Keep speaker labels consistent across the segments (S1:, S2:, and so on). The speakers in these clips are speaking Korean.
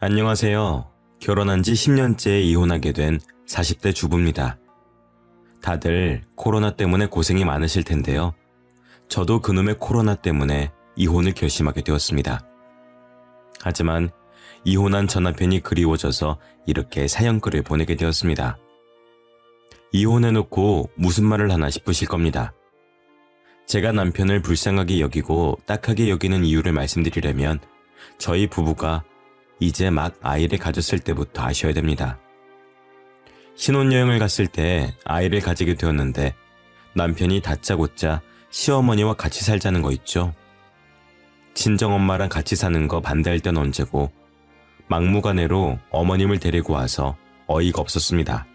S1: 안녕하세요. 결혼한 지 10년째 이혼하게 된 40대 주부입니다. 다들 코로나 때문에 고생이 많으실 텐데요. 저도 그놈의 코로나 때문에 이혼을 결심하게 되었습니다. 하지만 이혼한 전 남편이 그리워져서 이렇게 사연글을 보내게 되었습니다. 이혼해놓고 무슨 말을 하나 싶으실 겁니다. 제가 남편을 불쌍하게 여기고 딱하게 여기는 이유를 말씀드리려면 저희 부부가 이제 막 아이를 가졌을 때부터 아셔야 됩니다. 신혼여행을 갔을 때 아이를 가지게 되었는데 남편이 다짜고짜 시어머니와 같이 살자는 거 있죠. 친정엄마랑 같이 사는 거 반대할 땐 언제고 막무가내로 어머님을 데리고 와서 어이가 없었습니다.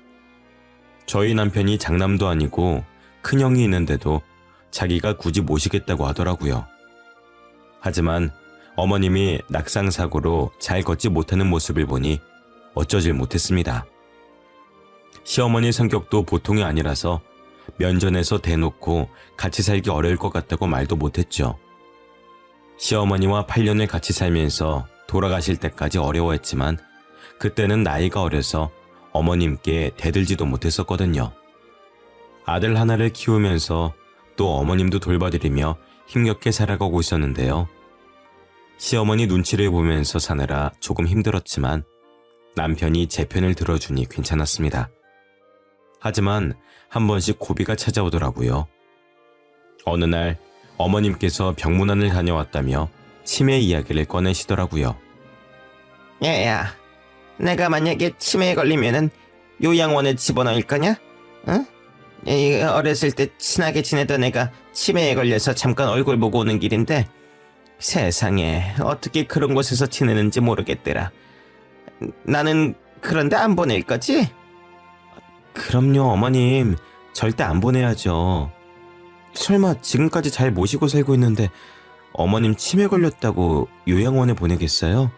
S1: 저희 남편이 장남도 아니고 큰형이 있는데도 자기가 굳이 모시겠다고 하더라고요. 하지만 어머님이 낙상사고로 잘 걷지 못하는 모습을 보니 어쩌질 못했습니다. 시어머니 성격도 보통이 아니라서 면전에서 대놓고 같이 살기 어려울 것 같다고 말도 못했죠. 시어머니와 8년을 같이 살면서 돌아가실 때까지 어려워했지만 그때는 나이가 어려서 어머님께 대들지도 못했었거든요. 아들 하나를 키우면서 또 어머님도 돌봐드리며 힘겹게 살아가고 있었는데요. 시어머니 눈치를 보면서 사느라 조금 힘들었지만 남편이 제 편을 들어주니 괜찮았습니다. 하지만 한 번씩 고비가 찾아오더라고요. 어느 날 어머님께서 병문안을 다녀왔다며 치매 이야기를 꺼내시더라고요.
S2: 야야, 내가 만약에 치매에 걸리면은 요양원에 집어넣을 거냐? 응? 어렸을 때 친하게 지내던 애가 치매에 걸려서 잠깐 얼굴 보고 오는 길인데 세상에 어떻게 그런 곳에서 지내는지 모르겠더라. 나는 그런데 안 보낼 거지?
S1: 그럼요, 어머님. 절대 안 보내야죠. 설마 지금까지 잘 모시고 살고 있는데 어머님 치매 걸렸다고 요양원에 보내겠어요?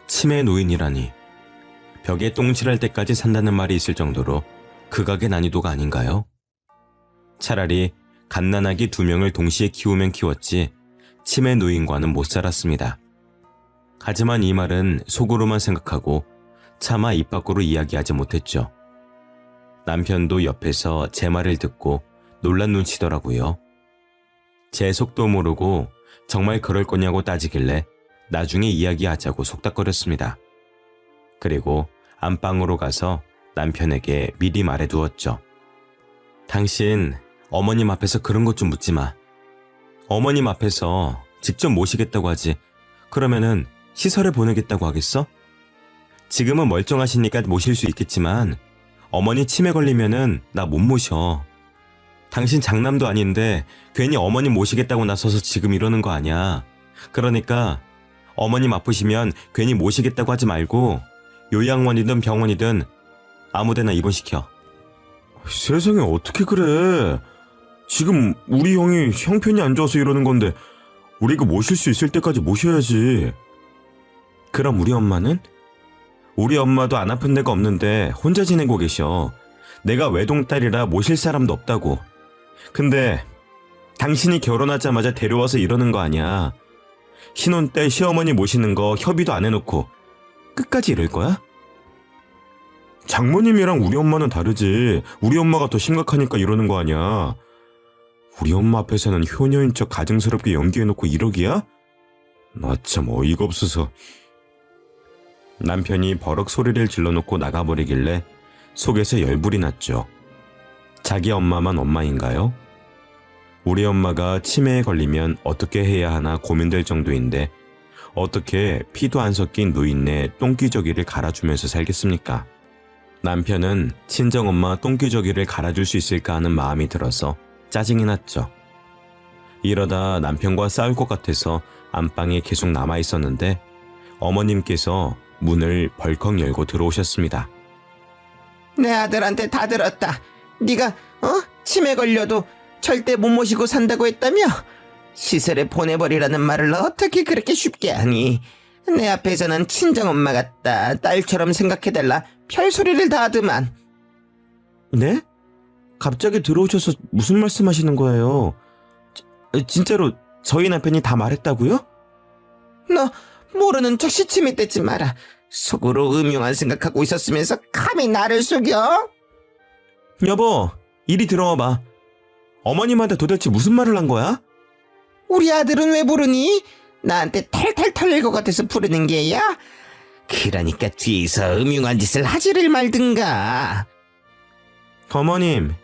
S1: 치매 노인이라니. 벽에 똥칠할 때까지 산다는 말이 있을 정도로 극악의 난이도가 아닌가요? 차라리 갓난아기 2명을 동시에 키우면 키웠지 치매 노인과는 못 살았습니다. 하지만 이 말은 속으로만 생각하고 차마 입 밖으로 이야기하지 못했죠. 남편도 옆에서 제 말을 듣고 놀란 눈치더라고요. 제 속도 모르고 정말 그럴 거냐고 따지길래 나중에 이야기하자고 속닥거렸습니다. 그리고 안방으로 가서 남편에게 미리 말해두었죠. 당신 어머님 앞에서 그런 것 좀 묻지 마. 어머님 앞에서 직접 모시겠다고 하지. 그러면은 시설에 보내겠다고 하겠어? 지금은 멀쩡하시니까 모실 수 있겠지만 어머니 치매 걸리면은 나 못 모셔. 당신 장남도 아닌데 괜히 어머님 모시겠다고 나서서 지금 이러는 거 아니야. 그러니까 어머님 아프시면 괜히 모시겠다고 하지 말고 요양원이든 병원이든 아무데나 입원시켜.
S3: 세상에 어떻게 그래. 지금 우리 형이 형편이 안 좋아서 이러는 건데 우리가 모실 수 있을 때까지 모셔야지.
S1: 그럼 우리 엄마는? 우리 엄마도 안 아픈 데가 없는데 혼자 지내고 계셔. 내가 외동딸이라 모실 사람도 없다고. 근데 당신이 결혼하자마자 데려와서 이러는 거 아니야. 신혼 때 시어머니 모시는 거 협의도 안 해놓고 끝까지 이럴 거야?
S3: 장모님이랑 우리 엄마는 다르지. 우리 엄마가 더 심각하니까 이러는 거 아니야. 우리 엄마 앞에서는 효녀인 척 가증스럽게 연기해놓고 이러기야? 나 참 어이가 없어서.
S1: 남편이 버럭 소리를 질러놓고 나가버리길래 속에서 열불이 났죠. 자기 엄마만 엄마인가요? 우리 엄마가 치매에 걸리면 어떻게 해야 하나 고민될 정도인데 어떻게 피도 안 섞인 노인네 똥기저귀를 갈아주면서 살겠습니까? 남편은 친정엄마 똥기저귀를 갈아줄 수 있을까 하는 마음이 들어서 짜증이 났죠. 이러다 남편과 싸울 것 같아서 안방에 계속 남아있었는데 어머님께서 문을 벌컥 열고 들어오셨습니다.
S2: 내 아들한테 다 들었다. 네가 치매 걸려도 절대 못 모시고 산다고 했다며? 시설에 보내버리라는 말을 어떻게 그렇게 쉽게 하니? 내 앞에서는 친정엄마 같다, 딸처럼 생각해달라 별소리를 다 하더만.
S1: 네? 갑자기 들어오셔서 무슨 말씀하시는 거예요? 진짜로 저희 남편이 다 말했다고요?
S2: 너 모르는 척 시침이 떼지 마라. 속으로 음흉한 생각하고 있었으면서 감히 나를 속여?
S3: 여보, 이리 들어와봐. 어머님한테 도대체 무슨 말을 한 거야?
S2: 우리 아들은 왜 부르니? 나한테 탈탈 털릴 것 같아서 부르는 게야? 그러니까 뒤에서 음흉한 짓을 하지를 말든가.
S3: 어머님,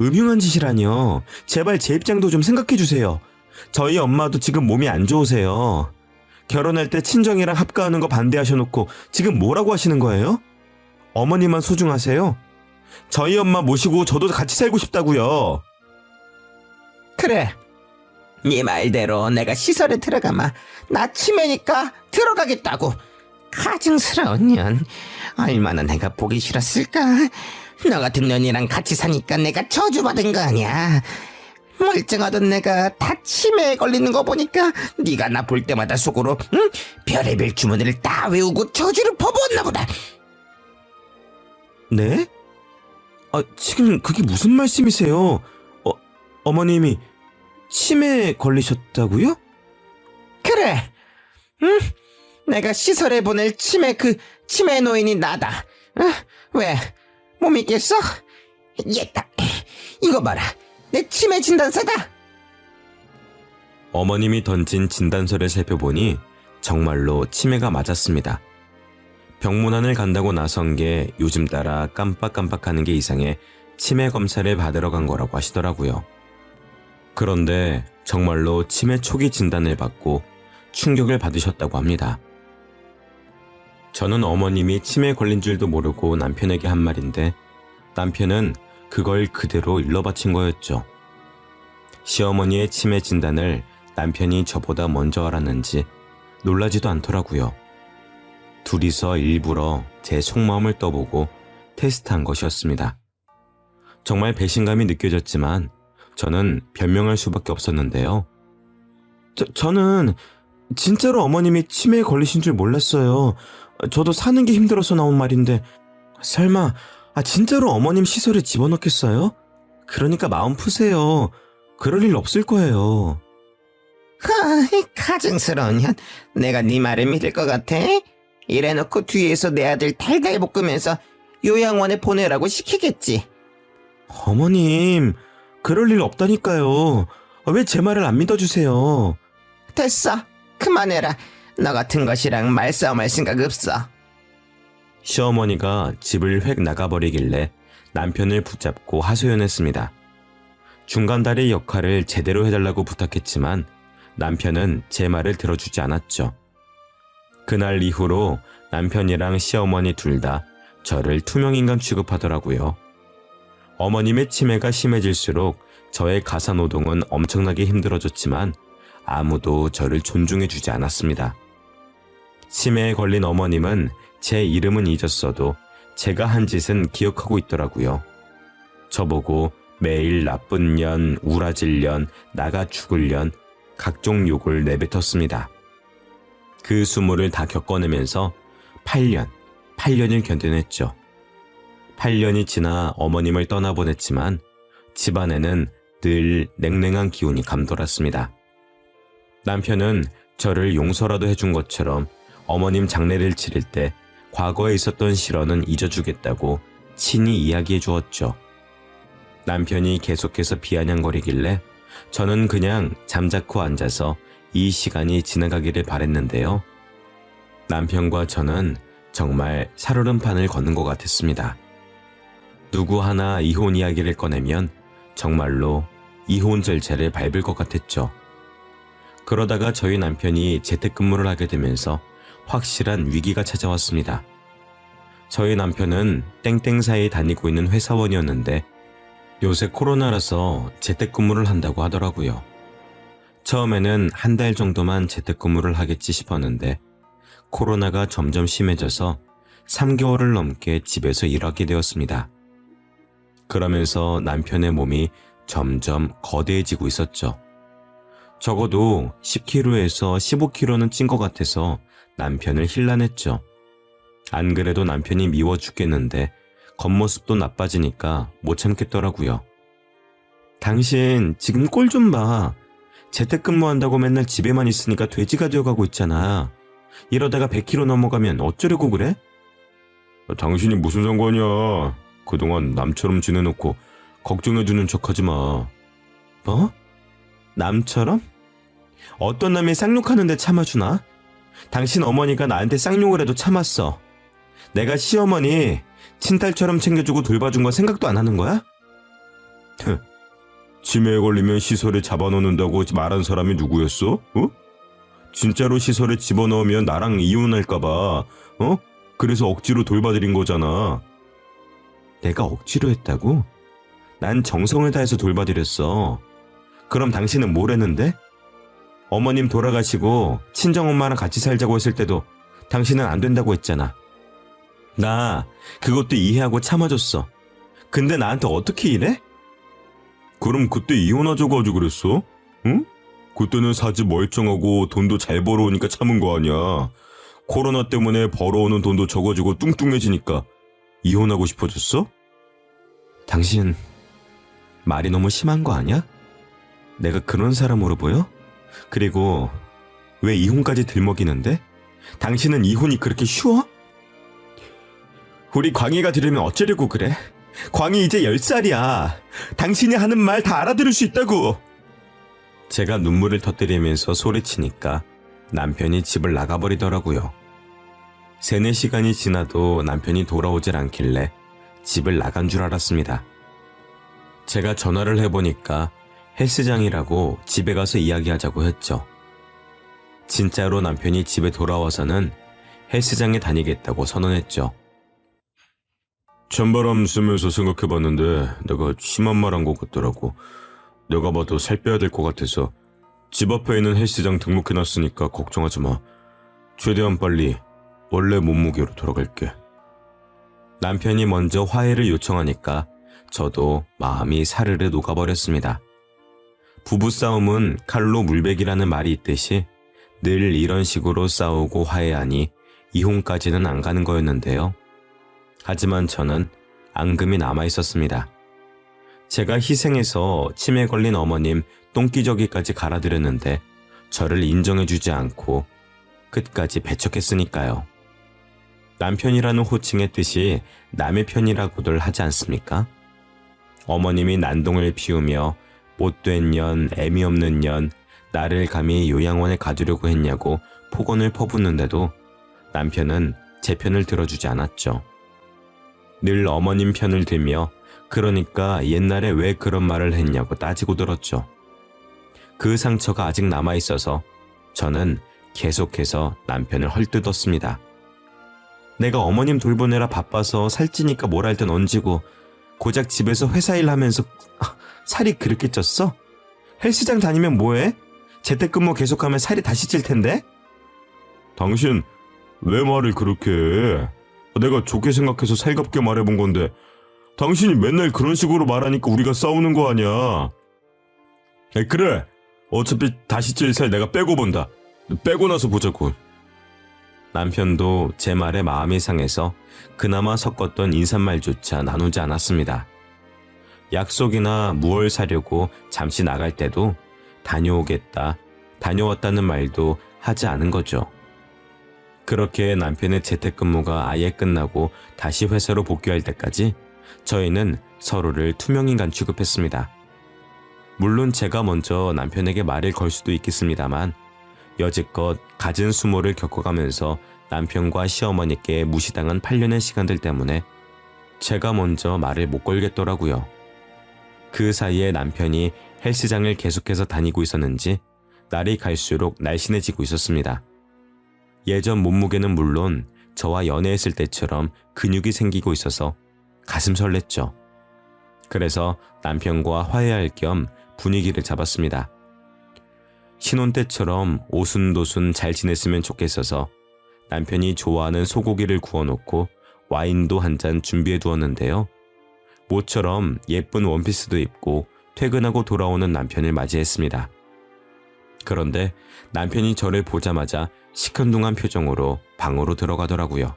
S3: 음흉한 짓이라뇨. 제발 제 입장도 좀 생각해 주세요. 저희 엄마도 지금 몸이 안 좋으세요. 결혼할 때 친정이랑 합가하는 거 반대하셔놓고 지금 뭐라고 하시는 거예요? 어머님만 소중하세요? 저희 엄마 모시고 저도 같이 살고 싶다고요.
S2: 그래, 네 말대로 내가 시설에 들어가마 나 치매니까 들어가겠다고. 가증스러운 년, 얼마나 내가 보기 싫었을까. 너 같은 년이랑 같이 사니까 내가 저주받은 거 아니야. 멀쩡하던 내가 다 치매에 걸리는 거 보니까 네가 나 볼 때마다 속으로 별의별 주문을 다 외우고 저주를 퍼부었나 보다.
S3: 네? 지금 그게 무슨 말씀이세요? 어머님이 치매에 걸리셨다고요?
S2: 그래, 내가 시설에 보낼 치매 노인이 나다. 왜? 못 믿겠어? 얘다, 이거 봐라, 내 치매 진단서다.
S1: 어머님이 던진 진단서를 살펴보니 정말로 치매가 맞았습니다. 병문안을 간다고 나선 게 요즘 따라 깜빡깜빡하는 게 이상해 치매 검사를 받으러 간 거라고 하시더라고요. 그런데 정말로 치매 초기 진단을 받고 충격을 받으셨다고 합니다. 저는 어머님이 치매에 걸린 줄도 모르고 남편에게 한 말인데 남편은 그걸 그대로 일러바친 거였죠. 시어머니의 치매 진단을 남편이 저보다 먼저 알았는지 놀라지도 않더라고요. 둘이서 일부러 제 속마음을 떠보고 테스트한 것이었습니다. 정말 배신감이 느껴졌지만 저는 변명할 수밖에 없었는데요. 저는 진짜로 어머님이 치매에 걸리신 줄 몰랐어요. 저도 사는 게 힘들어서 나온 말인데 설마 진짜로 어머님 시설에 집어넣겠어요? 그러니까 마음 푸세요. 그럴 일 없을 거예요.
S2: 가증스러운 년, 내가 네 말을 믿을 것 같아? 이래놓고 뒤에서 내 아들 달달 볶으면서 요양원에 보내라고 시키겠지.
S3: 어머님, 그럴 일 없다니까요. 왜 제 말을 안 믿어주세요?
S2: 됐어, 그만해라. 너 같은 것이랑 말싸움할 생각 없어.
S1: 시어머니가 집을 획 나가버리길래 남편을 붙잡고 하소연했습니다. 중간다리 역할을 제대로 해달라고 부탁했지만 남편은 제 말을 들어주지 않았죠. 그날 이후로 남편이랑 시어머니 둘 다 저를 투명인간 취급하더라고요. 어머님의 치매가 심해질수록 저의 가사노동은 엄청나게 힘들어졌지만 아무도 저를 존중해주지 않았습니다. 치매에 걸린 어머님은 제 이름은 잊었어도 제가 한 짓은 기억하고 있더라고요. 저보고 매일 나쁜 년, 우라질 년, 나가 죽을 년 각종 욕을 내뱉었습니다. 그 수모를 다 겪어내면서 8년을 견뎌냈죠. 8년이 지나 어머님을 떠나보냈지만 집안에는 늘 냉랭한 기운이 감돌았습니다. 남편은 저를 용서라도 해준 것처럼 어머님 장례를 치를 때 과거에 있었던 실언은 잊어주겠다고 친히 이야기해 주었죠. 남편이 계속해서 비아냥거리길래 저는 그냥 잠자코 앉아서 이 시간이 지나가기를 바랬는데요. 남편과 저는 정말 살얼음판을 걷는 것 같았습니다. 누구 하나 이혼 이야기를 꺼내면 정말로 이혼 절차를 밟을 것 같았죠. 그러다가 저희 남편이 재택근무를 하게 되면서 확실한 위기가 찾아왔습니다. 저희 남편은 땡땡사에 다니고 있는 회사원이었는데 요새 코로나라서 재택근무를 한다고 하더라고요. 처음에는 한 달 정도만 재택근무를 하겠지 싶었는데 코로나가 점점 심해져서 3개월을 넘게 집에서 일하게 되었습니다. 그러면서 남편의 몸이 점점 거대해지고 있었죠. 적어도 10kg에서 15kg는 찐 것 같아서 남편을 힐난했죠. 안 그래도 남편이 미워 죽겠는데 겉모습도 나빠지니까 못 참겠더라고요. 당신 지금 꼴 좀 봐. 재택근무한다고 맨날 집에만 있으니까 돼지가 되어가고 있잖아.
S3: 이러다가 100kg 넘어가면 어쩌려고 그래? 당신이 무슨 상관이야. 그동안 남처럼 지내놓고 걱정해주는 척하지 마. 뭐? 남처럼? 어떤 남이 쌍욕하는데 참아주나? 당신 어머니가 나한테 쌍욕을 해도 참았어. 내가 시어머니 친딸처럼 챙겨주고 돌봐준 건 생각도 안 하는 거야? 치매에 걸리면 시설에 잡아넣는다고 말한 사람이 누구였어? 어? 진짜로 시설에 집어넣으면 나랑 이혼할까봐, 어? 그래서 억지로 돌봐드린 거잖아. 내가 억지로 했다고? 난 정성을 다해서 돌봐드렸어. 그럼 당신은 뭘 했는데? 어머님 돌아가시고 친정엄마랑 같이 살자고 했을 때도 당신은 안 된다고 했잖아. 나 그것도 이해하고 참아줬어. 근데 나한테 어떻게 이래? 그럼 그때 이혼하자고 하지 그랬어? 응? 그때는 사지 멀쩡하고 돈도 잘 벌어오니까 참은 거 아니야. 코로나 때문에 벌어오는 돈도 적어지고 뚱뚱해지니까 이혼하고 싶어졌어? 당신 말이 너무 심한 거 아니야? 내가 그런 사람으로 보여? 그리고 왜 이혼까지 들먹이는데? 당신은 이혼이 그렇게 쉬워? 우리 광희가 들으면 어쩌려고 그래? 광희 이제 10살이야. 당신이 하는 말 다 알아들을 수 있다고. 제가 눈물을 터뜨리면서 소리치니까 남편이 집을 나가버리더라고요. 3-4시간이 지나도 남편이 돌아오질 않길래 집을 나간 줄 알았습니다. 제가 전화를 해보니까 헬스장이라고 집에 가서 이야기하자고 했죠. 진짜로 남편이 집에 돌아와서는 헬스장에 다니겠다고 선언했죠. 찬바람 쐬면서 생각해봤는데 내가 심한 말 한 것 같더라고. 내가 봐도 살 빼야 될 것 같아서 집 앞에 있는 헬스장 등록해놨으니까 걱정하지 마. 최대한 빨리 원래 몸무게로 돌아갈게. 남편이 먼저 화해를 요청하니까 저도 마음이 사르르 녹아버렸습니다. 부부싸움은 칼로 물베기라는 말이 있듯이 늘 이런 식으로 싸우고 화해하니 이혼까지는 안 가는 거였는데요. 하지만 저는 앙금이 남아있었습니다. 제가 희생해서 치매 걸린 어머님 똥기저귀까지 갈아드렸는데 저를 인정해주지 않고 끝까지 배척했으니까요. 남편이라는 호칭의 뜻이 남의 편이라고들 하지 않습니까? 어머님이 난동을 피우며 못된 년, 애미 없는 년, 나를 감히 요양원에 가두려고 했냐고 폭언을 퍼붓는데도 남편은 제 편을 들어주지 않았죠. 늘 어머님 편을 들며 그러니까 옛날에 왜 그런 말을 했냐고 따지고 들었죠. 그 상처가 아직 남아있어서 저는 계속해서 남편을 헐뜯었습니다. 내가 어머님 돌보느라 바빠서 살찌니까 뭘 할 땐 얹이고 고작 집에서 회사 일 하면서 살이 그렇게 쪘어? 헬스장 다니면 뭐해? 재택근무 계속하면 살이 다시 찔 텐데? 당신 왜 말을 그렇게 해? 내가 좋게 생각해서 살갑게 말해본 건데 당신이 맨날 그런 식으로 말하니까 우리가 싸우는 거 아니야. 그래. 어차피 다시 찔 살 내가 빼고 본다. 빼고 나서 보자고. 남편도 제 말에 마음이 상해서 그나마 섞었던 인사말조차 나누지 않았습니다. 약속이나 무얼 사려고 잠시 나갈 때도 다녀오겠다, 다녀왔다는 말도 하지 않은 거죠. 그렇게 남편의 재택근무가 아예 끝나고 다시 회사로 복귀할 때까지 저희는 서로를 투명인간 취급했습니다. 물론 제가 먼저 남편에게 말을 걸 수도 있겠습니다만 여지껏 갖은 수모를 겪어가면서 남편과 시어머니께 무시당한 8년의 시간들 때문에 제가 먼저 말을 못 걸겠더라고요. 그 사이에 남편이 헬스장을 계속해서 다니고 있었는지 날이 갈수록 날씬해지고 있었습니다. 예전 몸무게는 물론 저와 연애했을 때처럼 근육이 생기고 있어서 가슴 설렜죠. 그래서 남편과 화해할 겸 분위기를 잡았습니다. 신혼 때처럼 오순도순 잘 지냈으면 좋겠어서 남편이 좋아하는 소고기를 구워놓고 와인도 한 잔 준비해 두었는데요. 모처럼 예쁜 원피스도 입고 퇴근하고 돌아오는 남편을 맞이했습니다. 그런데 남편이 저를 보자마자 시큰둥한 표정으로 방으로 들어가더라고요.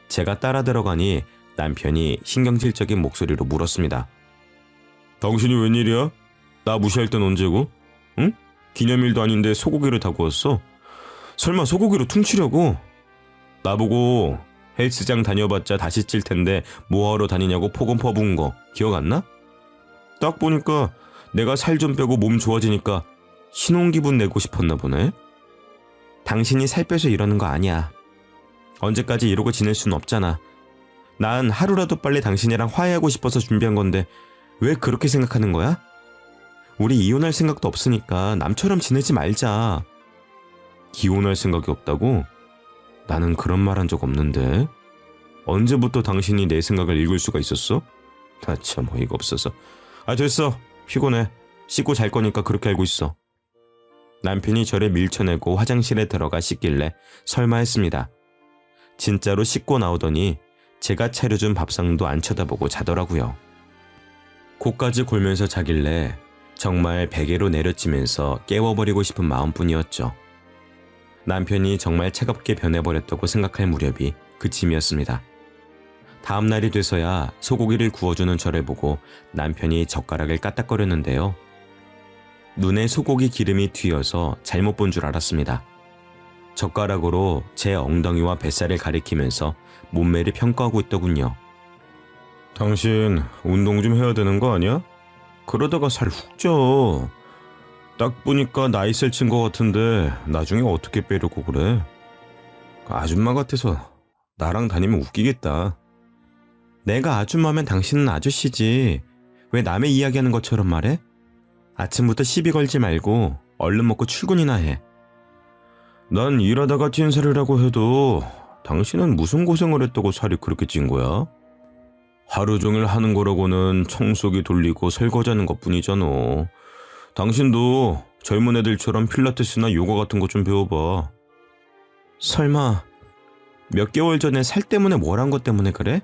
S3: 제가 따라 들어가니 남편이 신경질적인 목소리로 물었습니다. 당신이 웬일이야? 나 무시할 땐 언제고? 응? 기념일도 아닌데 소고기를 다 구웠어? 설마 소고기로 퉁치려고? 나보고 헬스장 다녀봤자 다시 찔 텐데 뭐하러 다니냐고 폭언 퍼부은 거 기억 안 나? 딱 보니까 내가 살 좀 빼고 몸 좋아지니까 신혼기분 내고 싶었나 보네. 당신이 살 빼서 이러는 거 아니야. 언제까지 이러고 지낼 순 없잖아. 난 하루라도 빨리 당신이랑 화해하고 싶어서 준비한 건데 왜 그렇게 생각하는 거야? 우리 이혼할 생각도 없으니까 남처럼 지내지 말자. 이혼할 생각이 없다고? 나는 그런 말 한 적 없는데. 언제부터 당신이 내 생각을 읽을 수가 있었어? 나 참 어이가 없어서. 됐어. 피곤해. 씻고 잘 거니까 그렇게 알고 있어. 남편이 저를 밀쳐내고 화장실에 들어가 씻길래 설마 했습니다. 진짜로 씻고 나오더니 제가 차려준 밥상도 안 쳐다보고 자더라고요. 코까지 골면서 자길래 정말 베개로 내려치면서 깨워버리고 싶은 마음뿐이었죠. 남편이 정말 차갑게 변해버렸다고 생각할 무렵이 그쯤이었습니다. 다음 날이 돼서야 소고기를 구워주는 저를 보고 남편이 젓가락을 까딱거렸는데요. 눈에 소고기 기름이 튀어서 잘못 본 줄 알았습니다. 젓가락으로 제 엉덩이와 뱃살을 가리키면서 몸매를 평가하고 있더군요. 당신 운동 좀 해야 되는 거 아니야? 그러다가 살 훅 쪄. 딱 보니까 나이 셀친 것 같은데 나중에 어떻게 빼려고 그래? 아줌마 같아서 나랑 다니면 웃기겠다. 내가 아줌마면 당신은 아저씨지. 왜 남의 이야기하는 것처럼 말해? 아침부터 시비 걸지 말고 얼른 먹고 출근이나 해. 난 일하다가 찐 살이라고 해도 당신은 무슨 고생을 했다고 살이 그렇게 찐 거야? 하루 종일 하는 거라고는 청소기 돌리고 설거지하는 것뿐이잖아. 당신도 젊은 애들처럼 필라테스나 요가 같은 거 좀 배워봐. 설마 몇 개월 전에 살 때문에 뭘 한 것 때문에 그래?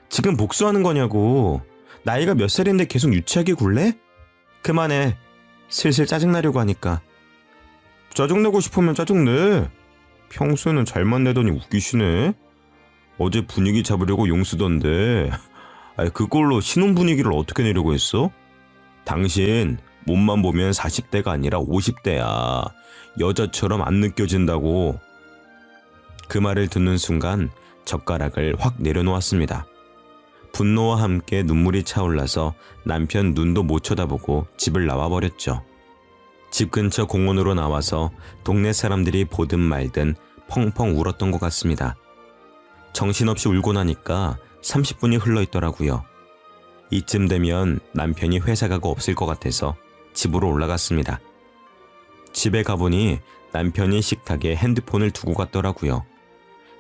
S3: 지금 복수하는 거냐고. 나이가 몇 살인데 계속 유치하게 굴래? 그만해. 슬슬 짜증나려고 하니까. 짜증내고 싶으면 짜증내. 평소에는 잘만 내더니 웃기시네. 어제 분위기 잡으려고 용 쓰던데 그걸로 신혼 분위기를 어떻게 내려고 했어? 당신 몸만 보면 40대가 아니라 50대야. 여자처럼 안 느껴진다고. 그 말을 듣는 순간 젓가락을 확 내려놓았습니다. 분노와 함께 눈물이 차올라서 남편 눈도 못 쳐다보고 집을 나와버렸죠. 집 근처 공원으로 나와서 동네 사람들이 보든 말든 펑펑 울었던 것 같습니다. 정신없이 울고 나니까 30분이 흘러있더라고요. 이쯤 되면 남편이 회사 가고 없을 것 같아서 집으로 올라갔습니다. 집에 가보니 남편이 식탁에 핸드폰을 두고 갔더라고요.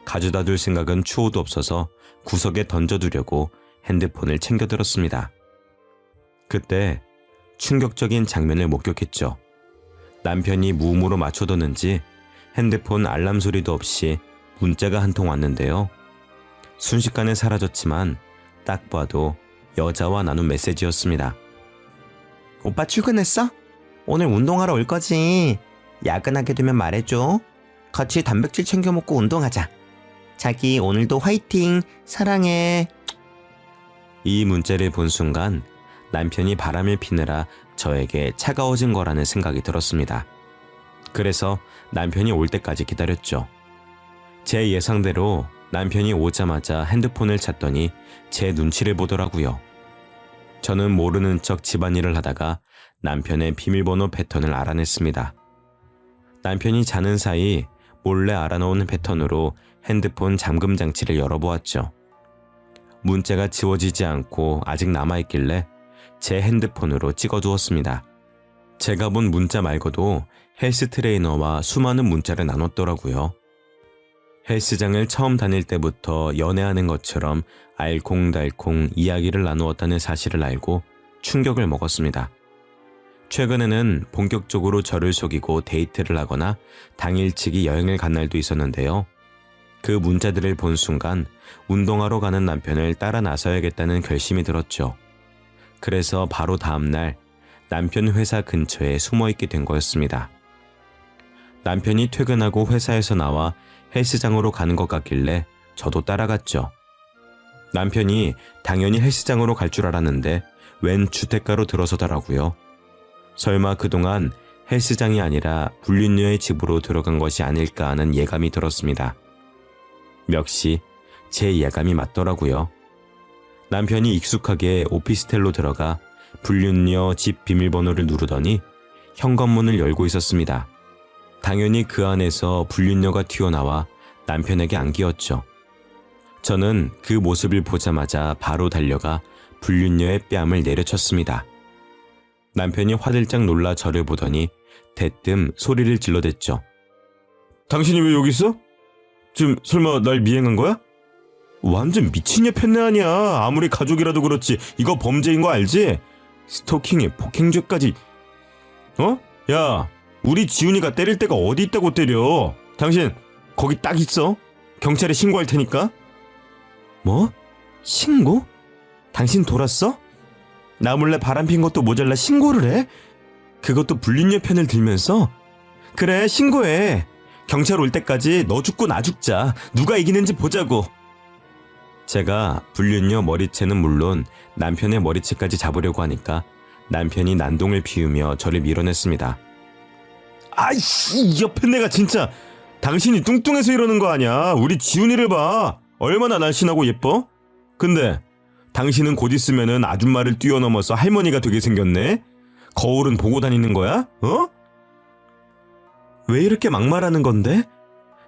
S3: 가져다 둘 생각은 추호도 없어서 구석에 던져두려고 핸드폰을 챙겨들었습니다. 그때 충격적인 장면을 목격했죠. 남편이 무음으로 맞춰뒀는지 핸드폰 알람 소리도 없이 문자가 한 통 왔는데요. 순식간에 사라졌지만 딱 봐도 여자와 나눈 메시지였습니다.
S2: 오빠 출근했어? 오늘 운동하러 올 거지? 야근하게 되면 말해줘. 같이 단백질 챙겨 먹고 운동하자. 자기 오늘도 화이팅! 사랑해!
S1: 이 문자를 본 순간 남편이 바람을 피느라 저에게 차가워진 거라는 생각이 들었습니다. 그래서 남편이 올 때까지 기다렸죠. 제 예상대로 남편이 오자마자 핸드폰을 찾더니 제 눈치를 보더라고요. 저는 모르는 척 집안일을 하다가 남편의 비밀번호 패턴을 알아냈습니다. 남편이 자는 사이 몰래 알아놓은 패턴으로 핸드폰 잠금 장치를 열어보았죠. 문자가 지워지지 않고 아직 남아있길래 제 핸드폰으로 찍어두었습니다. 제가 본 문자 말고도 헬스 트레이너와 수많은 문자를 나눴더라고요. 헬스장을 처음 다닐 때부터 연애하는 것처럼 알콩달콩 이야기를 나누었다는 사실을 알고 충격을 먹었습니다. 최근에는 본격적으로 저를 속이고 데이트를 하거나 당일치기 여행을 간 날도 있었는데요. 그 문자들을 본 순간 운동하러 가는 남편을 따라 나서야겠다는 결심이 들었죠. 그래서 바로 다음날 남편 회사 근처에 숨어있게 된 거였습니다. 남편이 퇴근하고 회사에서 나와 헬스장으로 가는 것 같길래 저도 따라갔죠. 남편이 당연히 헬스장으로 갈 줄 알았는데 웬 주택가로 들어서더라고요. 설마 그동안 헬스장이 아니라 불륜녀의 집으로 들어간 것이 아닐까 하는 예감이 들었습니다. 역시 제 예감이 맞더라고요. 남편이 익숙하게 오피스텔로 들어가 불륜녀 집 비밀번호를 누르더니 현관문을 열고 있었습니다. 당연히 그 안에서 불륜녀가 튀어나와 남편에게 안기었죠. 저는 그 모습을 보자마자 바로 달려가 불륜녀의 뺨을 내려쳤습니다. 남편이 화들짝 놀라 저를 보더니 대뜸 소리를 질러댔죠.
S3: 당신이 왜 여기 있어? 지금 설마 날 미행한 거야? 완전 미친년 팬네 아니야. 아무리 가족이라도 그렇지 이거 범죄인 거 알지? 스토킹에 폭행죄까지. 야, 우리 지훈이가 때릴 데가 어디 있다고 때려. 당신 거기 딱 있어. 경찰에 신고할 테니까. 뭐? 신고? 당신 돌았어? 나 몰래 바람핀 것도 모자라 신고를 해? 그것도 불륜녀 편을 들면서? 그래, 신고해. 경찰 올 때까지 너 죽고 나 죽자. 누가 이기는지 보자고.
S1: 제가 불륜녀 머리채는 물론 남편의 머리채까지 잡으려고 하니까 남편이 난동을 피우며 저를 밀어냈습니다.
S3: 아이씨, 이 옆에 내가 진짜. 당신이 뚱뚱해서 이러는 거 아니야. 우리 지훈이를 봐. 얼마나 날씬하고 예뻐? 근데 당신은 곧 있으면은 아줌마를 뛰어넘어서 할머니가 되게 생겼네? 거울은 보고 다니는 거야? 왜 이렇게 막말하는 건데?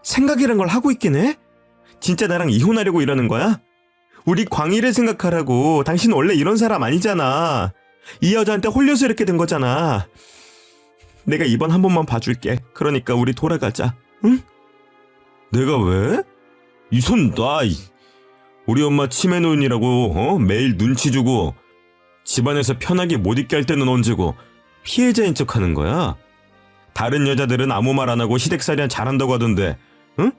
S3: 생각이란 걸 하고 있긴 해? 진짜 나랑 이혼하려고 이러는 거야? 우리 광희를 생각하라고. 당신 원래 이런 사람 아니잖아. 이 여자한테 홀려서 이렇게 된 거잖아. 내가 이번 한 번만 봐줄게. 그러니까 우리 돌아가자. 응? 내가 왜? 이 손 놔. 우리 엄마 치매 노인이라고 매일 눈치 주고 집안에서 편하게 못 있게 할 때는 언제고 피해자인 척하는 거야? 다른 여자들은 아무 말 안 하고 시댁살이나 잘한다고 하던데, 응?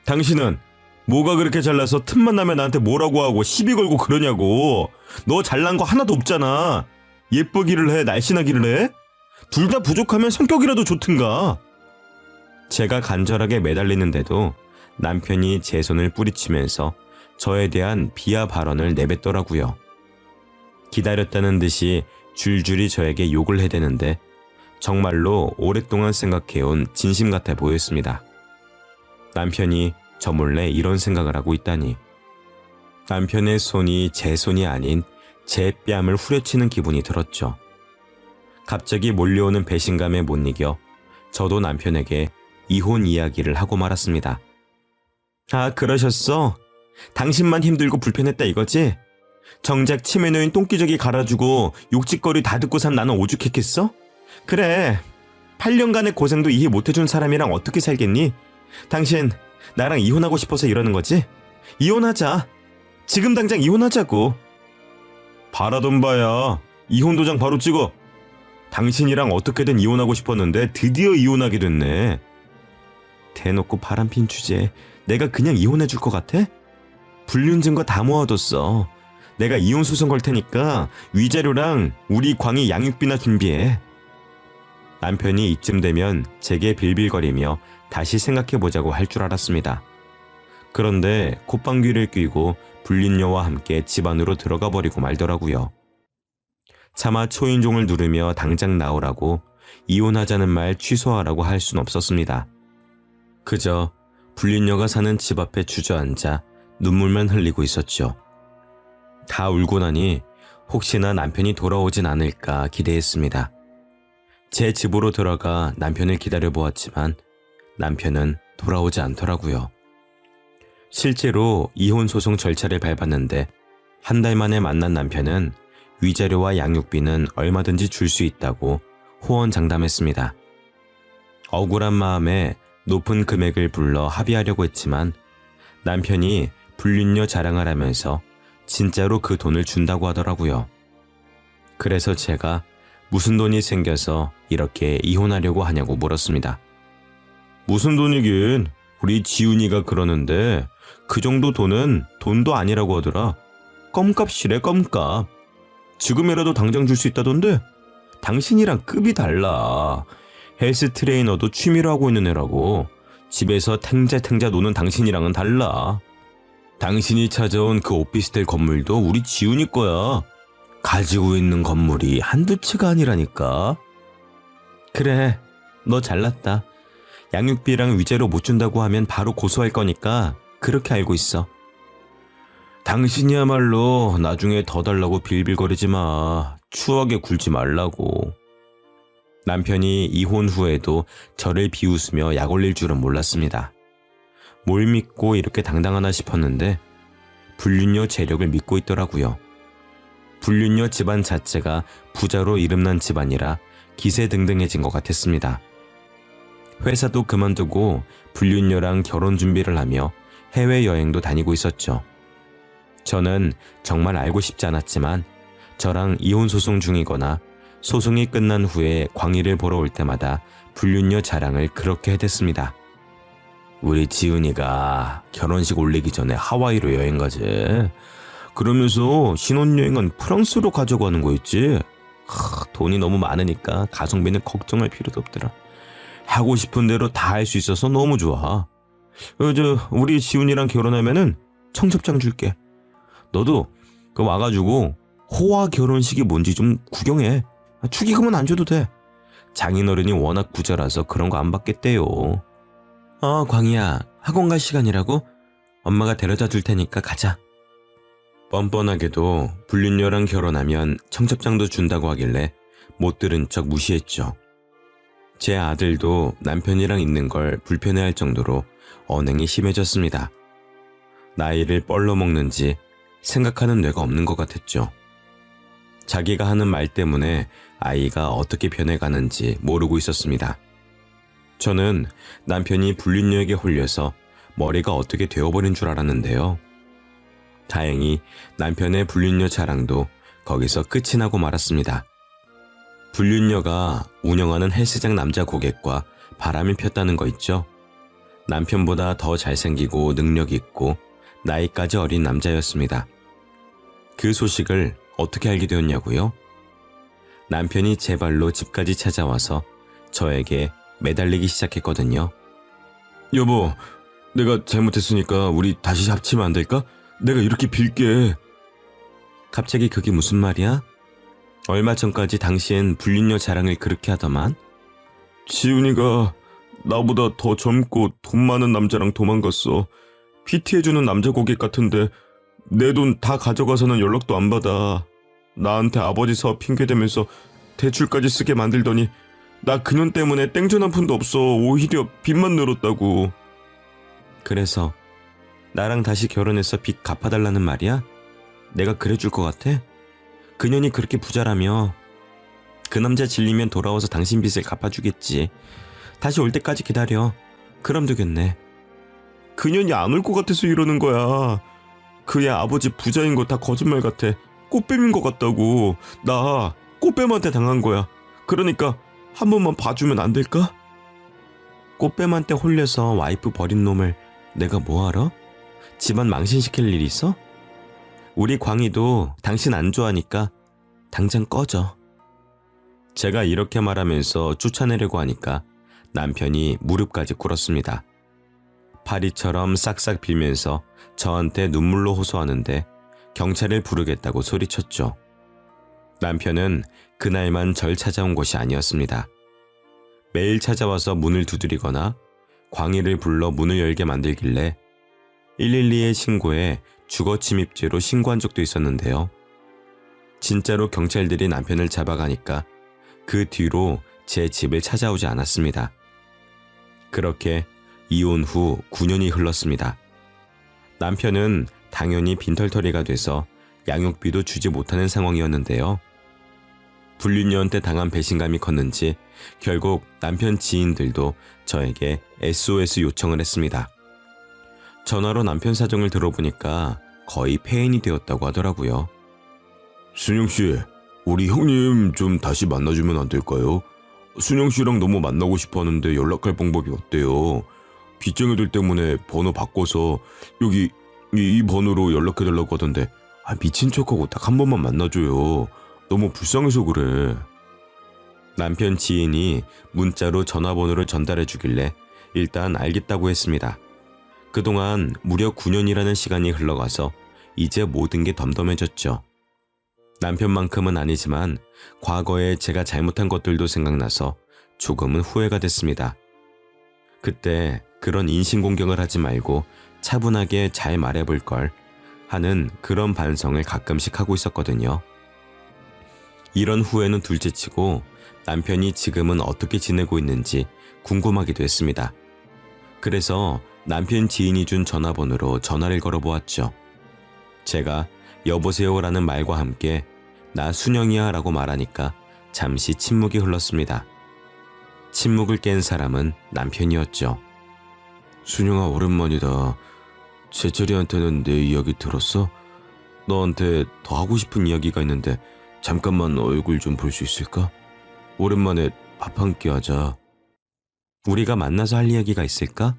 S3: 당신은 뭐가 그렇게 잘나서 틈만 나면 나한테 뭐라고 하고 시비 걸고 그러냐고. 너 잘난 거 하나도 없잖아. 예쁘기를 해, 날씬하기를 해? 둘 다 부족하면 성격이라도 좋든가.
S1: 제가 간절하게 매달리는데도 남편이 제 손을 뿌리치면서 저에 대한 비하 발언을 내뱉더라고요. 기다렸다는 듯이 줄줄이 저에게 욕을 해대는데 정말로 오랫동안 생각해온 진심 같아 보였습니다. 남편이 저 몰래 이런 생각을 하고 있다니. 남편의 손이 제 손이 아닌 제 뺨을 후려치는 기분이 들었죠. 갑자기 몰려오는 배신감에 못 이겨 저도 남편에게 이혼 이야기를 하고 말았습니다.
S3: 아, 그러셨어? 당신만 힘들고 불편했다 이거지? 정작 치매 놓인 똥기저귀 갈아주고 욕짓거리 다 듣고 산 나는 오죽했겠어? 그래, 8년간의 고생도 이해 못해준 사람이랑 어떻게 살겠니? 당신 나랑 이혼하고 싶어서 이러는 거지? 이혼하자. 지금 당장 이혼하자고. 바라던 바야. 이혼 도장 바로 찍어. 당신이랑 어떻게든 이혼하고 싶었는데 드디어 이혼하게 됐네. 대놓고 바람핀 주제에 내가 그냥 이혼해줄 것 같아? 불륜 증거 다 모아뒀어. 내가 이혼 소송 걸 테니까 위자료랑 우리 광희 양육비나 준비해.
S1: 남편이 이쯤 되면 제게 빌빌거리며 다시 생각해보자고 할 줄 알았습니다. 그런데 콧방귀를 뀌고 불륜녀와 함께 집 안으로 들어가 버리고 말더라고요. 차마 초인종을 누르며 당장 나오라고 이혼하자는 말 취소하라고 할 순 없었습니다. 그저 불륜녀가 사는 집 앞에 주저앉아 눈물만 흘리고 있었죠. 다 울고 나니 혹시나 남편이 돌아오진 않을까 기대했습니다. 제 집으로 들어가 남편을 기다려보았지만 남편은 돌아오지 않더라고요. 실제로 이혼 소송 절차를 밟았는데 한 달 만에 만난 남편은 위자료와 양육비는 얼마든지 줄 수 있다고 호언장담했습니다. 억울한 마음에 높은 금액을 불러 합의하려고 했지만 남편이 불륜녀 자랑을 하면서 진짜로 그 돈을 준다고 하더라고요. 그래서 제가 무슨 돈이 생겨서 이렇게 이혼하려고 하냐고 물었습니다.
S3: 무슨 돈이긴. 우리 지훈이가 그러는데 그 정도 돈은 돈도 아니라고 하더라. 껌값이래, 껌값. 지금이라도 당장 줄 수 있다던데? 당신이랑 급이 달라. 헬스 트레이너도 취미로 하고 있는 애라고. 집에서 탱자탱자 노는 당신이랑은 달라. 당신이 찾아온 그 오피스텔 건물도 우리 지훈이 거야. 가지고 있는 건물이 한두 채가 아니라니까. 그래, 너 잘났다. 양육비랑 위자료 못 준다고 하면 바로 고소할 거니까 그렇게 알고 있어. 당신이야말로 나중에 더 달라고 빌빌거리지 마. 추억에 굴지 말라고. 남편이 이혼 후에도 저를 비웃으며 약 올릴 줄은 몰랐습니다. 뭘 믿고 이렇게 당당하나 싶었는데 불륜녀 재력을 믿고 있더라고요. 불륜녀 집안 자체가 부자로 이름난 집안이라 기세등등해진 것 같았습니다. 회사도 그만두고 불륜녀랑 결혼 준비를 하며 해외여행도 다니고 있었죠. 저는 정말 알고 싶지 않았지만 저랑 이혼 소송 중이거나 소송이 끝난 후에 광희를 보러 올 때마다 불륜녀 자랑을 그렇게 해댔습니다. 우리 지은이가 결혼식 올리기 전에 하와이로 여행 가재. 그러면서 신혼여행은 프랑스로 가자고 하는 거 있지. 돈이 너무 많으니까 가성비는 걱정할 필요도 없더라. 하고 싶은 대로 다 할 수 있어서 너무 좋아. 우리 지훈이랑 결혼하면은 청첩장 줄게. 너도 와가지고 호화 결혼식이 뭔지 좀 구경해. 축의금은 안 줘도 돼. 장인어른이 워낙 부자라서 그런 거 안 받겠대요. 광희야, 학원 갈 시간이라고? 엄마가 데려다 줄 테니까 가자. 뻔뻔하게도 불륜녀랑 결혼하면 청첩장도 준다고 하길래 못 들은 척 무시했죠. 제 아들도 남편이랑 있는 걸 불편해할 정도로 언행이 심해졌습니다. 나이를 뻘로 먹는지 생각하는 뇌가 없는 것 같았죠. 자기가 하는 말 때문에 아이가 어떻게 변해가는지 모르고 있었습니다. 저는 남편이 불륜녀에게 홀려서 머리가 어떻게 되어버린 줄 알았는데요. 다행히 남편의 불륜녀 자랑도 거기서 끝이 나고 말았습니다. 불륜녀가 운영하는 헬스장 남자 고객과 바람이 폈다는 거 있죠. 남편보다 더 잘생기고 능력 있고 나이까지 어린 남자였습니다. 그 소식을 어떻게 알게 되었냐고요? 남편이 제 발로 집까지 찾아와서 저에게 매달리기 시작했거든요. 여보, 내가 잘못했으니까 우리 다시 합치면 안 될까? 내가 이렇게 빌게. 갑자기 그게 무슨 말이야? 얼마 전까지 당신 불륜녀 자랑을 그렇게 하더만. 지훈이가 나보다 더 젊고 돈 많은 남자랑 도망갔어. PT 해주는 남자 고객 같은데 내 돈 다 가져가서는 연락도 안 받아. 나한테 아버지 사업 핑계대면서 대출까지 쓰게 만들더니 나 그년 때문에 땡전 한 푼도 없어. 오히려 빚만 늘었다고. 그래서 나랑 다시 결혼해서 빚 갚아달라는 말이야? 내가 그래줄 것 같아? 그년이 그렇게 부자라며. 그 남자 질리면 돌아와서 당신 빚을 갚아주겠지. 다시 올 때까지 기다려. 그럼 되겠네. 그년이 안 올 것 같아서 이러는 거야. 그의 아버지 부자인 거 다 거짓말 같아. 꽃뱀인 것 같다고. 나 꽃뱀한테 당한 거야. 그러니까 한 번만 봐주면 안 될까? 꽃뱀한테 홀려서 와이프 버린 놈을 내가 뭐 알아? 집안 망신시킬 일 있어? 우리 광희도 당신 안 좋아하니까 당장 꺼져. 제가 이렇게 말하면서 쫓아내려고 하니까 남편이 무릎까지 꿇었습니다. 파리처럼 싹싹 빌면서 저한테 눈물로 호소하는데 경찰을 부르겠다고 소리쳤죠. 남편은 그날만 절 찾아온 것이 아니었습니다. 매일 찾아와서 문을 두드리거나 광희를 불러 문을 열게 만들길래 112에 신고해 주거침입죄로 신고한 적도 있었는데요. 진짜로 경찰들이 남편을 잡아가니까 그 뒤로 제 집을 찾아오지 않았습니다. 그렇게 이혼 후 9년이 흘렀습니다. 남편은 당연히 빈털터리가 돼서 양육비도 주지 못하는 상황이었는데요. 불륜녀한테 당한 배신감이 컸는지 결국 남편 지인들도 저에게 SOS 요청을 했습니다. 전화로 남편 사정을 들어보니까 거의 폐인이 되었다고 하더라고요. 순영씨, 우리 형님 좀 다시 만나주면 안 될까요? 순영씨랑 너무 만나고 싶어 하는데 연락할 방법이 어때요? 빚쟁이들 때문에 번호 바꿔서 여기 이 번호로 연락해달라고 하던데 미친 척하고 딱 한 번만 만나줘요. 너무 불쌍해서 그래. 남편 지인이 문자로 전화번호를 전달해주길래 일단 알겠다고 했습니다. 그동안 무려 9년이라는 시간이 흘러가서 이제 모든 게 덤덤해졌죠. 남편만큼은 아니지만 과거에 제가 잘못한 것들도 생각나서
S1: 조금은 후회가 됐습니다. 그때 그런 인신공격을 하지 말고 차분하게 잘 말해볼 걸 하는 그런 반성을 가끔씩 하고 있었거든요. 이런 후회는 둘째치고 남편이 지금은 어떻게 지내고 있는지 궁금하기도 했습니다. 그래서 남편 지인이 준 전화번호로 전화를 걸어보았죠. 제가 여보세요라는 말과 함께 나 순영이야 라고 말하니까 잠시 침묵이 흘렀습니다. 침묵을 깬 사람은 남편이었죠. 순영아, 오랜만이다. 제철이한테는 내 이야기 들었어? 너한테 더 하고 싶은 이야기가 있는데 잠깐만 얼굴 좀 볼 수 있을까? 오랜만에 밥 한 끼 하자. 우리가 만나서 할 이야기가 있을까?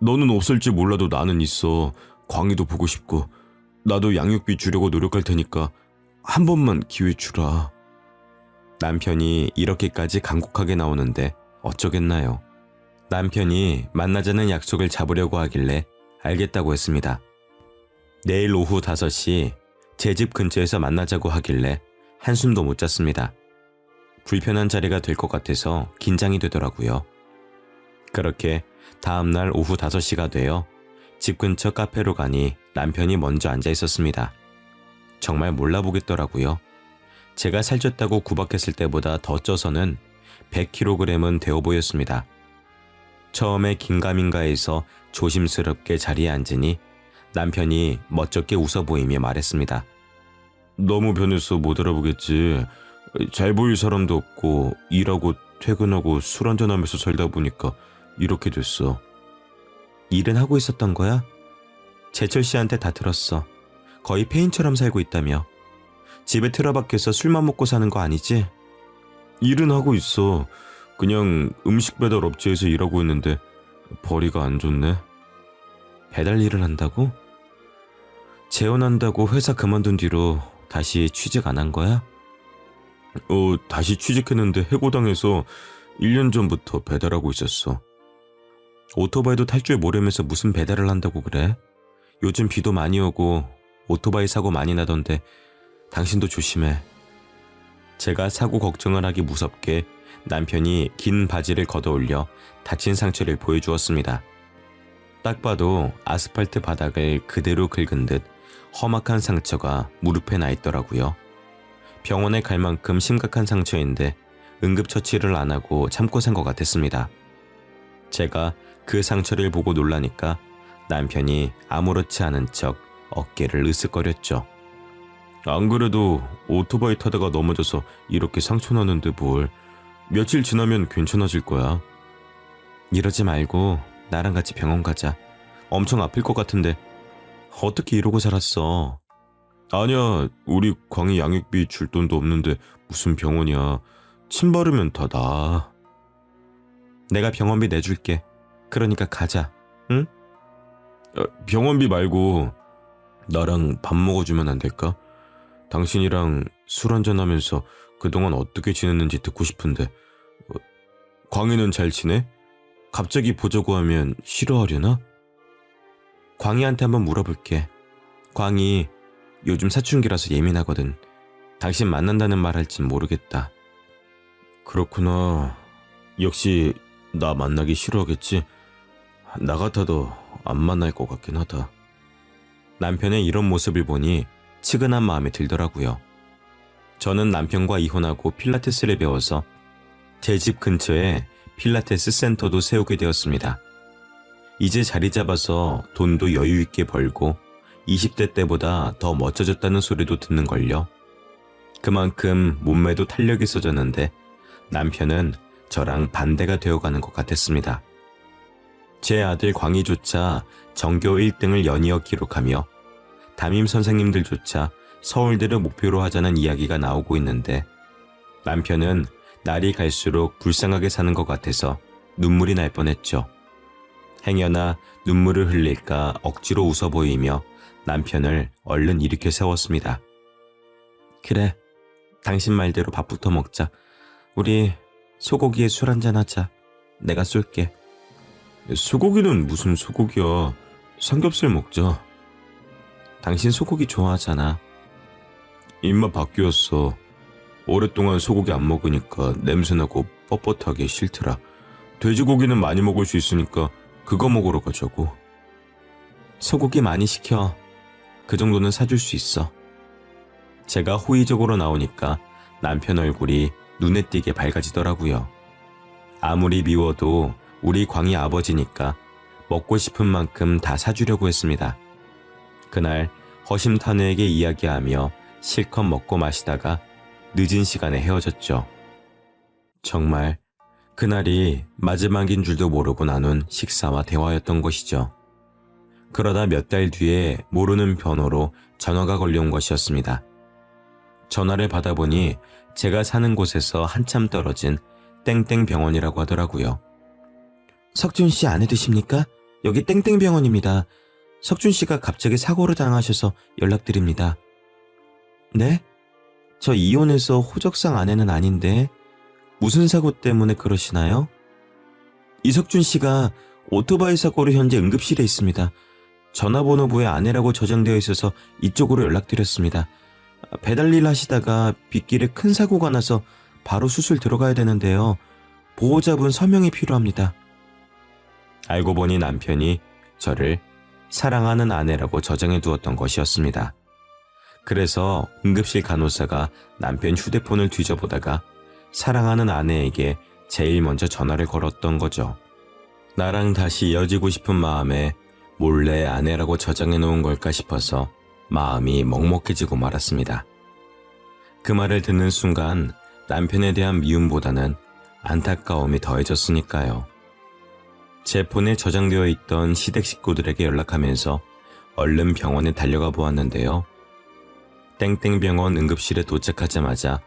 S1: 너는 없을지 몰라도 나는 있어. 광희도 보고 싶고 나도 양육비 주려고 노력할 테니까 한 번만 기회 주라. 남편이 이렇게까지 간곡하게 나오는데 어쩌겠나요. 남편이 만나자는 약속을 잡으려고 하길래 알겠다고 했습니다. 내일 오후 5시 제 집 근처에서 만나자고 하길래 한숨도 못 잤습니다. 불편한 자리가 될 것 같아서 긴장이 되더라고요. 그렇게 다음날 오후 5시가 되어 집 근처 카페로 가니 남편이 먼저 앉아 있었습니다. 정말 몰라보겠더라고요. 제가 살쪘다고 구박했을 때보다 더 쪄서는 100kg은 되어 보였습니다. 처음에 긴가민가해서 조심스럽게 자리에 앉으니 남편이 멋쩍게 웃어 보이며 말했습니다. 너무 변해서 못 알아보겠지. 잘 보일 사람도 없고 일하고 퇴근하고 술 한잔하면서 살다 보니까 이렇게 됐어. 일은 하고 있었던 거야? 제철 씨한테 다 들었어. 거의 폐인처럼 살고 있다며. 집에 틀어박혀서 술만 먹고 사는 거 아니지? 일은 하고 있어. 그냥 음식 배달 업체에서 일하고 있는데 벌이가 안 좋네. 배달 일을 한다고? 재혼한다고 회사 그만둔 뒤로 다시 취직 안 한 거야? 다시 취직했는데 해고당해서 1년 전부터 배달하고 있었어. 오토바이도 탈 줄 모르면서 무슨 배달을 한다고 그래? 요즘 비도 많이 오고 오토바이 사고 많이 나던데 당신도 조심해. 제가 사고 걱정을 하기 무섭게 남편이 긴 바지를 걷어올려 다친 상처를 보여주었습니다. 딱 봐도 아스팔트 바닥을 그대로 긁은 듯 험악한 상처가 무릎에 나 있더라고요. 병원에 갈 만큼 심각한 상처인데 응급처치를 안 하고 참고 산 것 같았습니다. 제가 그 상처를 보고 놀라니까 남편이 아무렇지 않은 척 어깨를 으쓱거렸죠. 안 그래도 오토바이 타다가 넘어져서 이렇게 상처 나는데 뭘. 며칠 지나면 괜찮아질 거야. 이러지 말고 나랑 같이 병원 가자. 엄청 아플 것 같은데 어떻게 이러고 살았어? 아니야, 우리 광희 양육비 줄 돈도 없는데 무슨 병원이야. 침 바르면 다 나아. 내가 병원비 내줄게. 그러니까 가자, 응? 병원비 말고 나랑 밥 먹어주면 안 될까? 당신이랑 술 한잔하면서 그동안 어떻게 지냈는지 듣고 싶은데. 광희는 잘 지내? 갑자기 보자고 하면 싫어하려나? 광희한테 한번 물어볼게. 광희 요즘 사춘기라서 예민하거든. 당신 만난다는 말 할진 모르겠다. 그렇구나. 역시 나 만나기 싫어하겠지? 나 같아도 안 만날 것 같긴 하다. 남편의 이런 모습을 보니 측은한 마음이 들더라고요. 저는 남편과 이혼하고 필라테스를 배워서 제 집 근처에 필라테스 센터도 세우게 되었습니다. 이제 자리 잡아서 돈도 여유 있게 벌고 20대 때보다 더 멋져졌다는 소리도 듣는걸요. 그만큼 몸매도 탄력이 있어졌는데 남편은 저랑 반대가 되어가는 것 같았습니다. 제 아들 광희조차 전교 1등을 연이어 기록하며 담임 선생님들조차 서울대를 목표로 하자는 이야기가 나오고 있는데 남편은 날이 갈수록 불쌍하게 사는 것 같아서 눈물이 날 뻔했죠. 행여나 눈물을 흘릴까 억지로 웃어 보이며 남편을 얼른 일으켜 세웠습니다. 그래, 당신 말대로 밥부터 먹자. 우리 소고기에 술 한잔 하자. 내가 쏠게. 소고기는 무슨 소고기야. 삼겹살 먹자. 당신 소고기 좋아하잖아. 입맛 바뀌었어. 오랫동안 소고기 안 먹으니까 냄새나고
S3: 뻣뻣하게 싫더라. 돼지고기는 많이 먹을 수 있으니까 그거 먹으러 가자고.
S1: 소고기 많이 시켜. 그 정도는 사줄 수 있어. 제가 호의적으로 나오니까 남편 얼굴이 눈에 띄게 밝아지더라고요. 아무리 미워도 우리 광희 아버지니까 먹고 싶은 만큼 다 사주려고 했습니다. 그날 허심탄회하게 이야기하며 실컷 먹고 마시다가 늦은 시간에 헤어졌죠. 정말 그날이 마지막인 줄도 모르고 나눈 식사와 대화였던 것이죠. 그러다 몇 달 뒤에 모르는 번호로 전화가 걸려온 것이었습니다. 전화를 받아보니 제가 사는 곳에서 한참 떨어진 땡땡 병원이라고 하더라고요. 석준 씨 아내 되십니까? 여기 땡땡 병원입니다. 석준 씨가 갑자기 사고를 당하셔서 연락드립니다. 네? 저 이혼해서 호적상 아내는 아닌데 무슨 사고 때문에 그러시나요? 이석준 씨가 오토바이 사고로 현재 응급실에 있습니다. 전화번호부에 아내라고 저장되어 있어서 이쪽으로 연락드렸습니다. 배달일 하시다가 빗길에 큰 사고가 나서 바로 수술 들어가야 되는데요. 보호자분 서명이 필요합니다. 알고 보니 남편이 저를 사랑하는 아내라고 저장해 두었던 것이었습니다. 그래서 응급실 간호사가 남편 휴대폰을 뒤져보다가 사랑하는 아내에게 제일 먼저 전화를 걸었던 거죠. 나랑 다시 이어지고 싶은 마음에 몰래 아내라고 저장해 놓은 걸까 싶어서 마음이 먹먹해지고 말았습니다. 그 말을 듣는 순간 남편에 대한 미움보다는 안타까움이 더해졌으니까요. 제 폰에 저장되어 있던 시댁 식구들에게 연락하면서 얼른 병원에 달려가 보았는데요. 땡땡병원 응급실에 도착하자마자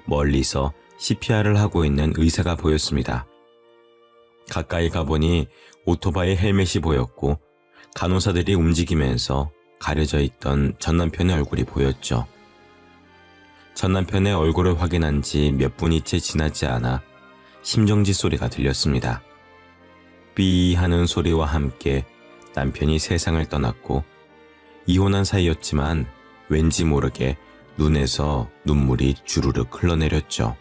S1: 멀리서 CPR을 하고 있는 의사가 보였습니다. 가까이 가보니 오토바이 헬멧이 보였고 간호사들이 움직이면서 가려져 있던 전남편의 얼굴이 보였죠. 전남편의 얼굴을 확인한 지 몇 분이 채 지나지 않아 심정지 소리가 들렸습니다. 삐 하는 소리와 함께 남편이 세상을 떠났고 이혼한 사이였지만 왠지 모르게 눈에서 눈물이 주르륵 흘러내렸죠.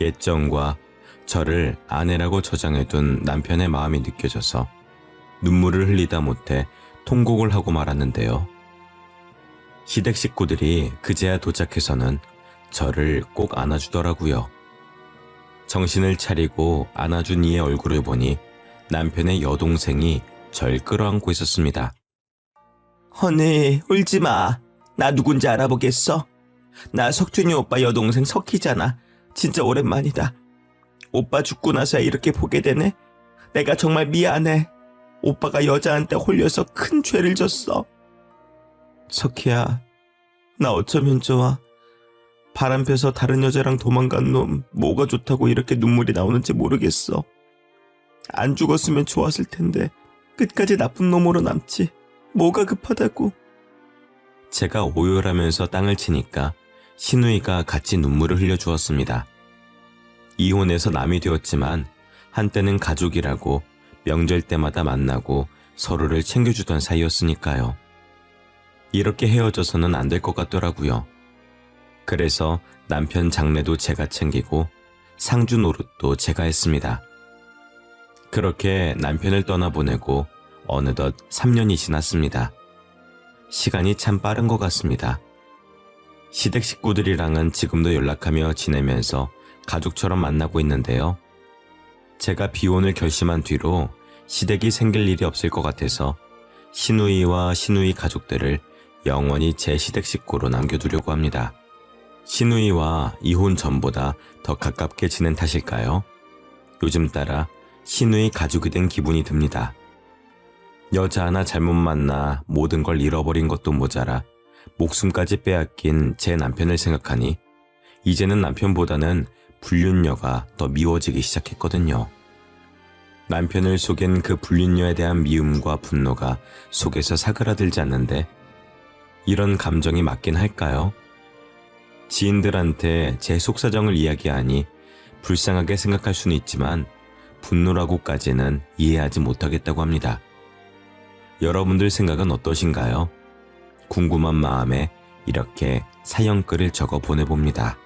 S1: 예정과 저를 아내라고 저장해둔 남편의 마음이 느껴져서 눈물을 흘리다 못해 통곡을 하고 말았는데요. 시댁 식구들이 그제야 도착해서는 저를 꼭 안아주더라고요. 정신을 차리고 안아준 이의 얼굴을 보니 남편의 여동생이 절 끌어안고 있었습니다.
S2: 언니, 울지마. 나 누군지 알아보겠어? 나 석준이 오빠 여동생 석희잖아. 진짜 오랜만이다. 오빠 죽고 나서야 이렇게 보게 되네. 내가 정말 미안해. 오빠가 여자한테 홀려서 큰 죄를 졌어. 석희야, 나 어쩌면 좋아. 바람 펴서 다른 여자랑 도망간 놈 뭐가 좋다고 이렇게 눈물이 나오는지 모르겠어. 안 죽었으면 좋았을 텐데 끝까지 나쁜 놈으로 남지. 뭐가 급하다고.
S1: 제가 오열하면서 땅을 치니까 신우이가 같이 눈물을 흘려주었습니다. 이혼해서 남이 되었지만 한때는 가족이라고 명절 때마다 만나고 서로를 챙겨주던 사이였으니까요. 이렇게 헤어져서는 안 될 것 같더라고요. 그래서 남편 장례도 제가 챙기고 상주 노릇도 제가 했습니다. 그렇게 남편을 떠나보내고 어느덧 3년이 지났습니다. 시간이 참 빠른 것 같습니다. 시댁 식구들이랑은 지금도 연락하며 지내면서 가족처럼 만나고 있는데요. 제가 비혼을 결심한 뒤로 시댁이 생길 일이 없을 것 같아서 신우이와 신우이 가족들을 영원히 제 시댁 식구로 남겨두려고 합니다. 신우이와 이혼 전보다 더 가깝게 지낸 탓일까요? 요즘 따라 신우이 가족이 된 기분이 듭니다. 여자 하나 잘못 만나 모든 걸 잃어버린 것도 모자라 목숨까지 빼앗긴 제 남편을 생각하니 이제는 남편보다는 불륜녀가 더 미워지기 시작했거든요. 남편을 속인 그 불륜녀에 대한 미움과 분노가 속에서 사그라들지 않는데 이런 감정이 맞긴 할까요? 지인들한테 제 속사정을 이야기하니 불쌍하게 생각할 수는 있지만 분노라고까지는 이해하지 못하겠다고 합니다. 여러분들 생각은 어떠신가요? 궁금한 마음에 이렇게 사연글을 적어 보내봅니다.